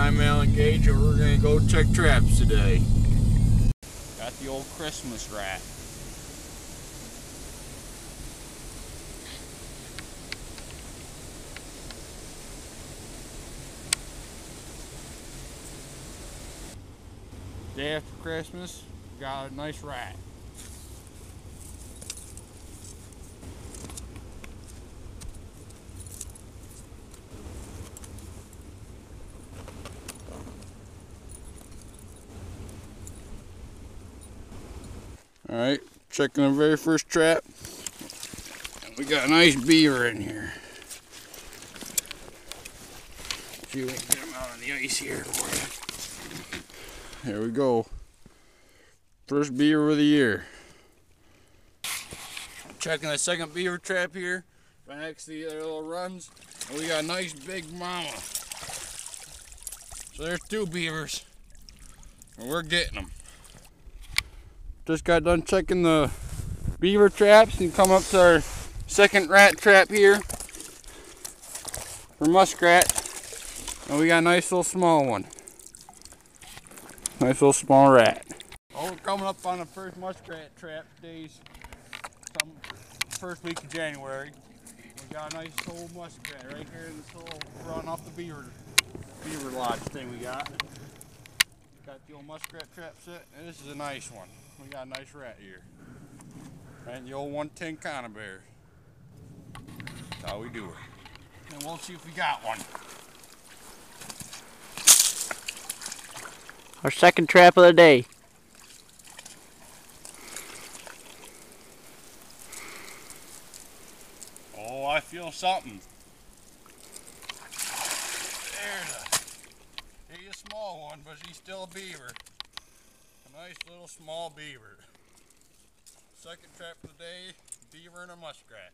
I'm Alan Gage, and we're going to go check traps today. Got the old Christmas rat. Day after Christmas, got a nice rat. Alright, checking the very first trap. We got a nice beaver in here. See if we can get him out on the ice here for you. There we go. First beaver of the year. Checking the second beaver trap here. Right next to the other little runs. And we got a nice big mama. So there's two beavers. And we're getting them. Just got done checking the beaver traps and come up to our second rat trap here for muskrat. And we got a nice little small one. Nice little small rat. Oh, we're coming up on the first muskrat trap days. First week of January. We got a nice old muskrat right here in this little run off the beaver lodge thing we got. Got the old muskrat trap set, and this is a nice one. We got a nice rat here. And the old 110 conibear. That's how we do it. And we'll see if we got one. Our second trap of the day. Oh, I feel something. He's a small one, but he's still a beaver. A nice little small beaver. Second trap of the day, beaver and a muskrat.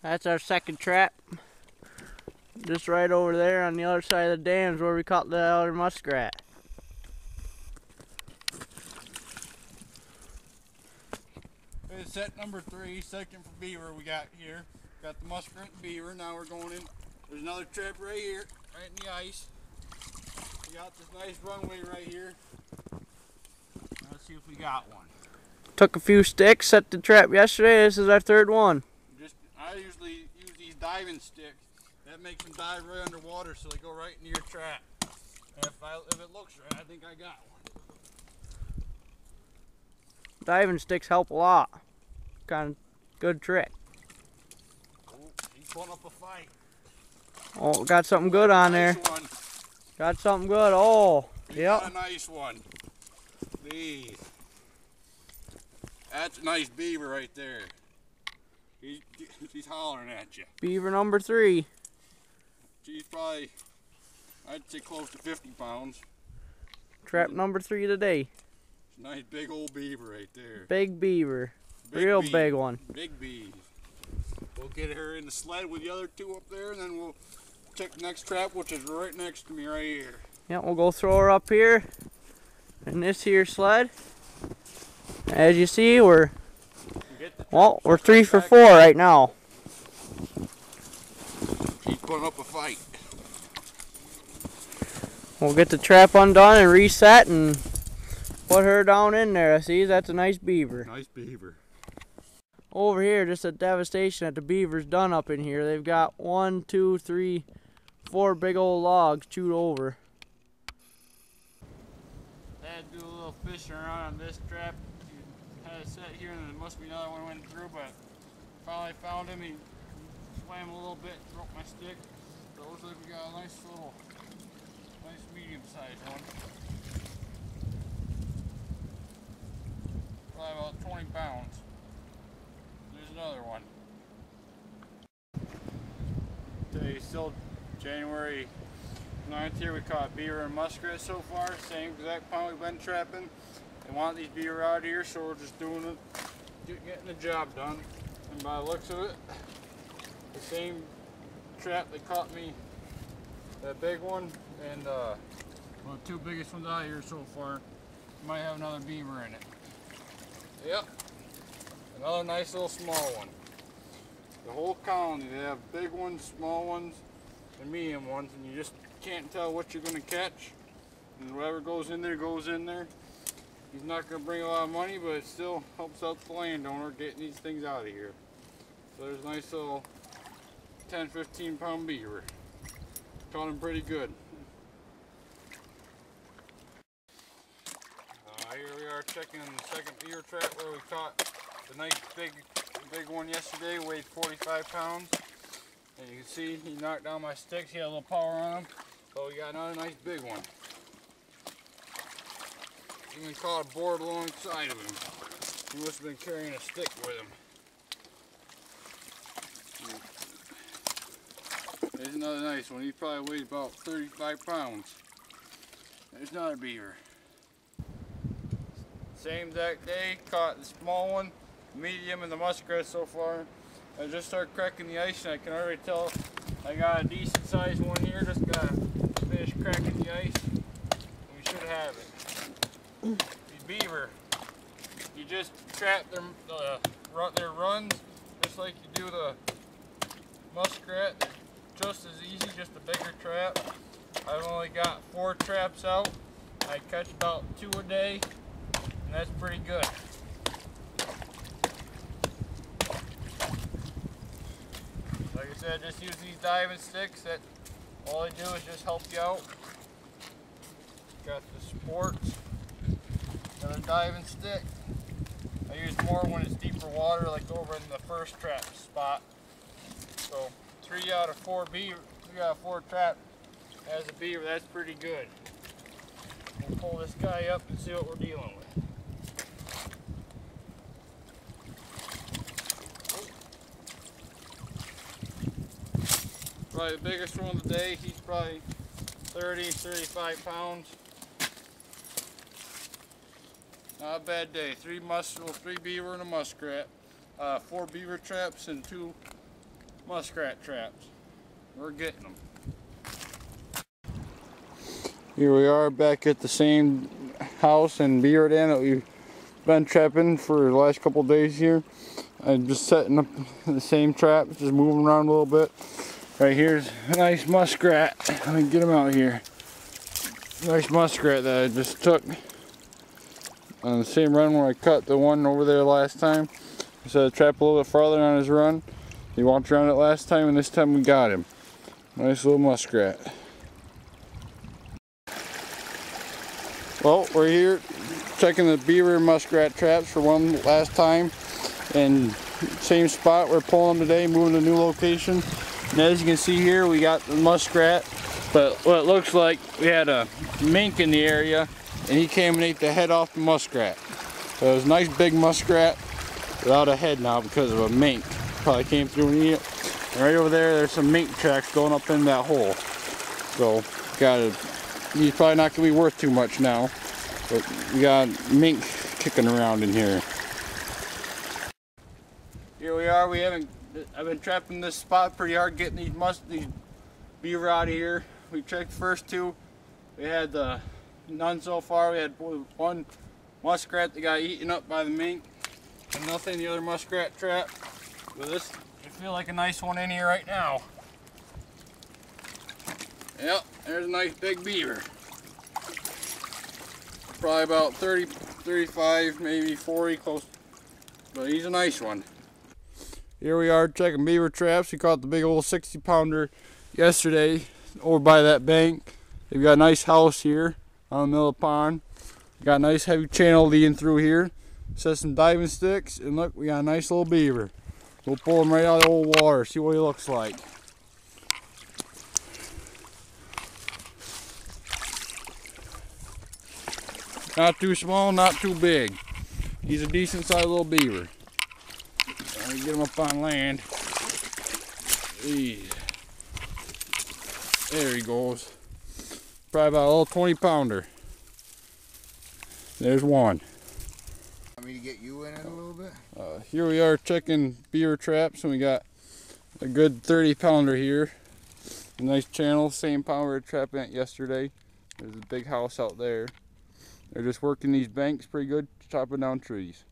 That's our second trap. Just right over there on the other side of the dams where we caught the other muskrat. It's set number 3, second for beaver we got here. Got the muskrat and beaver, now we're going in. There's another trap right here, right in the ice. We got this nice runway right here. Let's see if we got one. Took a few sticks, set the trap yesterday. This is our third one. I usually use these diving sticks. That makes them dive right underwater so they go right into your trap. And if it looks right, I think I got one. Diving sticks help a lot. Kind of good trick. Oh, he's putting up a fight. Oh, got something good on there. One. Got something good. Oh, yep. Got a nice one. These. That's a nice beaver right there. He's hollering at you. Beaver number 3. She's probably, I'd say close to 50 pounds. Trap number 3 today. Nice big old beaver right there. Big beaver. Real big one. Big beaver. We'll get her in the sled with the other two up there, and then we'll check the next trap, which is right next to me right here. Yeah, we'll go throw her up here in this here sled. As you see, we're 3 for 4 right now. She's putting up a fight. We'll get the trap undone and reset and put her down in there. See, that's a nice beaver. Nice beaver. Over here, just a devastation that the beaver's done up in here. They've got 1, 2, 3, 4 big old logs chewed over. I had to do a little fishing around on this trap. Had it set here, and there must be another one went through, but finally found him. He swam a little bit, broke my stick. So it looks like we got a nice medium-sized one. Probably about 20 pounds. There's another one. Today, still January 9th here. We caught beaver and muskrat so far. Same exact pond we've been trapping. They want these beaver out here, so we're just doing it, getting the job done. And by the looks of it, the same trap that caught me, that big one, and well, the 2 biggest ones out here so far, might have another beaver in it. Yep, another nice little small one. The whole colony. They have big ones, small ones, and medium ones, and you just can't tell what you're going to catch. And whatever goes in there goes in there. He's not going to bring a lot of money, but it still helps out the landowner getting these things out of here. So there's a nice little 10-15 pound beaver. Caught him pretty good. Here we are checking the second beaver trap where we caught the nice big one yesterday, weighed 45 pounds. And you can see he knocked down my sticks. He had a little power on him. So we got another nice big one. Even caught a board alongside of him. He must have been carrying a stick with him. There's another nice one. He probably weighs about 35 pounds. There's another beaver. Same exact day, caught the small one, medium, and the muskrat so far. I just started cracking the ice and I can already tell I got a decent sized one here. Just gotta finish cracking the ice and we should have it. These beaver, you just trap their runs just like you do the muskrat. They're just as easy, just a bigger trap. I've only got 4 traps out. I catch about 2 a day. And that's pretty good. Like I said, just use these diving sticks. That all they do is just help you out. Got the sports, got a diving stick. I use more when it's deeper water, like over in the first trap spot. So 3 out of 4 traps as a beaver. That's pretty good. We'll pull this guy up and see what we're dealing with. Probably the biggest one of the day. He's probably 30-35 pounds. Not a bad day. 3 beaver and a muskrat. 4 beaver traps and 2 muskrat traps. We're getting them. Here we are back at the same house and beaver den that we've been trapping for the last couple of days here. I'm just setting up the same trap, just moving around a little bit. Right here's a nice muskrat. Let me get him out here. Nice muskrat that I just took on the same run where I cut the one over there last time. I set a trap a little bit farther on his run. He walked around it last time and this time we got him. Nice little muskrat. Well, we're here checking the beaver and muskrat traps for one last time. And same spot, we're pulling them today, moving to a new location. And as you can see here, we got the muskrat, but what it looks like, we had a mink in the area, and he came and ate the head off the muskrat. So it was a nice big muskrat without a head now because of a mink. Probably came through and ate it. And right over there, there's some mink tracks going up in that hole. So, he's probably not going to be worth too much now, but we got mink kicking around in here. Here we are. I've been trapping this spot pretty hard, getting these beaver out of here. We checked the first 2. We had none so far. We had 1 muskrat that got eaten up by the mink, and nothing in the other muskrat trap. But this, I feel like a nice one in here right now. Yep, there's a nice big beaver. Probably about 30, 35, maybe 40, close. But he's a nice one. Here we are checking beaver traps. We caught the big old 60-pounder yesterday over by that bank. They've got a nice house here on the middle of the pond. Got a nice heavy channel leading through here. Set some diving sticks, and look, we got a nice little beaver. We'll pull him right out of the old water, see what he looks like. Not too small, not too big. He's a decent sized little beaver. Let me get him up on land. Jeez. There he goes. Probably about a little 20-pounder. There's one. Want me to get you in it a little bit? Here we are checking beaver traps, and we got a good 30-pounder here. A nice channel, same pound we were trapping at yesterday. There's a big house out there. They're just working these banks pretty good, chopping down trees.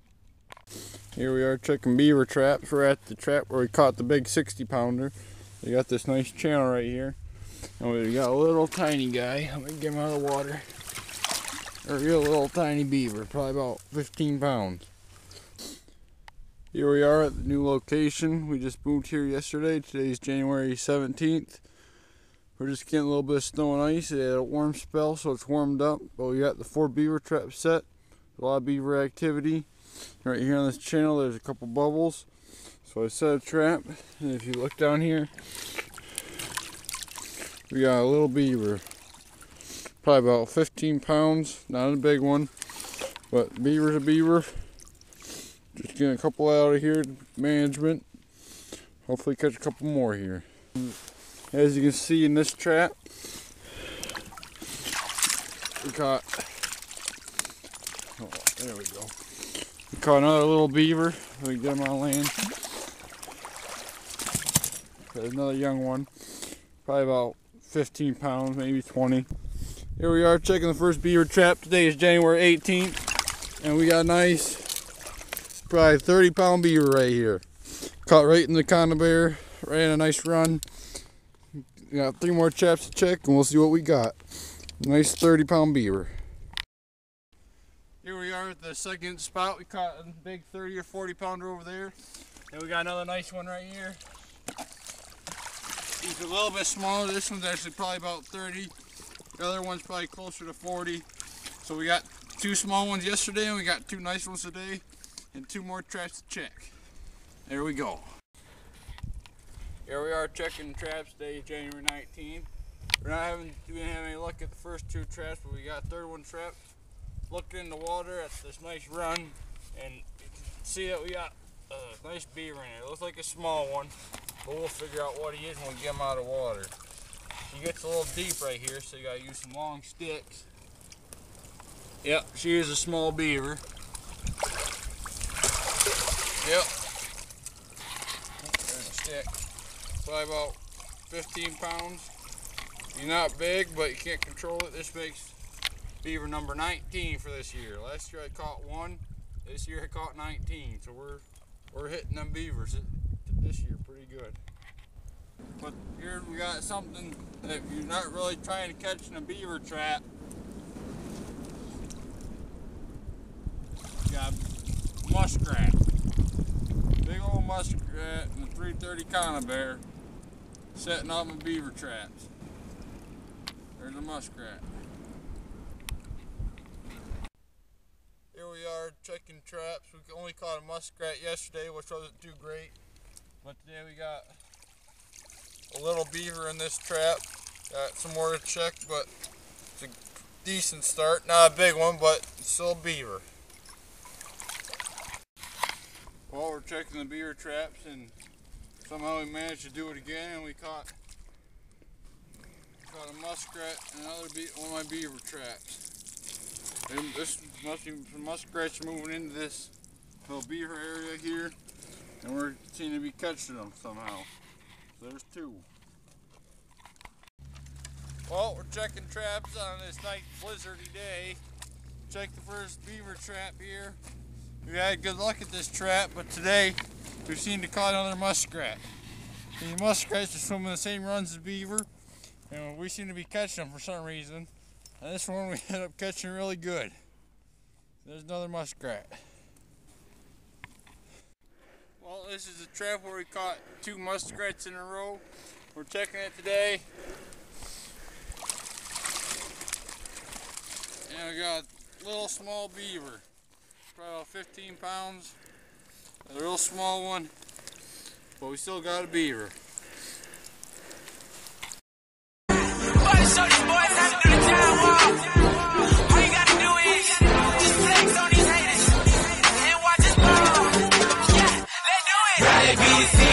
Here we are checking beaver traps. We're at the trap where we caught the big 60-pounder. We got this nice channel right here. And we got a little tiny guy. Let me get him out of the water. A real little tiny beaver, probably about 15 pounds. Here we are at the new location. We just moved here yesterday. Today's January 17th. We're just getting a little bit of snow and ice. It had a warm spell, so it's warmed up. But we got the 4 beaver traps set. A lot of beaver activity. Right here on this channel, there's a couple bubbles. So I set a trap, and if you look down here, we got a little beaver. Probably about 15 pounds, not a big one, but beaver's a beaver. Just getting a couple out of here, management. Hopefully catch a couple more here. As you can see in this trap, we caught, oh, there we go. We caught another little beaver. We get him on land. There's another young one, probably about 15 pounds, maybe 20. Here we are checking the first beaver trap. Today is January 18th, and we got a nice, probably 30-pound beaver right here. Caught right in the conibear, ran a nice run. We got 3 more traps to check, and we'll see what we got. Nice 30-pound beaver. Here we are at the second spot. We caught a big 30 or 40 pounder over there. And we got another nice one right here. He's a little bit smaller. This one's actually probably about 30. The other one's probably closer to 40. So we got 2 small ones yesterday, and we got 2 nice ones today, and 2 more traps to check. There we go. Here we are checking traps. Today is January 19th. We didn't have any luck at the first 2 traps, but we got a third one trapped. Looked in the water at this nice run, and you can see that we got a nice beaver in it. It looks like a small one, but we'll figure out what he is when we get him out of water. He gets a little deep right here, so you gotta use some long sticks. Yep, she is a small beaver. Yep. There's a stick. Probably about 15 pounds. He's not big, but you can't control it. This makes beaver number 19 for this year. Last year I caught 1. This year I caught 19. So we're hitting them beavers this year pretty good. But here we got something that you're not really trying to catch in a beaver trap. We got muskrat. Big old muskrat and a 330 conibear setting up my beaver traps. There's a muskrat. Here we are checking traps. We only caught a muskrat yesterday, which wasn't too great. But today we got a little beaver in this trap. Got some more to check, but it's a decent start. Not a big one, but still a beaver. Well, we're checking the beaver traps, and somehow we managed to do it again, and we caught a muskrat and another one of my beaver traps. And this must be some muskrats moving into this little beaver area here, and we're seem to be catching them somehow. So there's 2. Well, we're checking traps on this nice blizzardy day. Check the first beaver trap here. We had good luck at this trap, but today we seem to caught another muskrat. These muskrats are swimming the same runs as beaver, and we seem to be catching them for some reason. And this one we ended up catching really good. There's another muskrat. Well, this is a trap where we caught 2 muskrats in a row. We're checking it today. And we got a little small beaver. Probably about 15 pounds. A real small one. But we still got a beaver. Be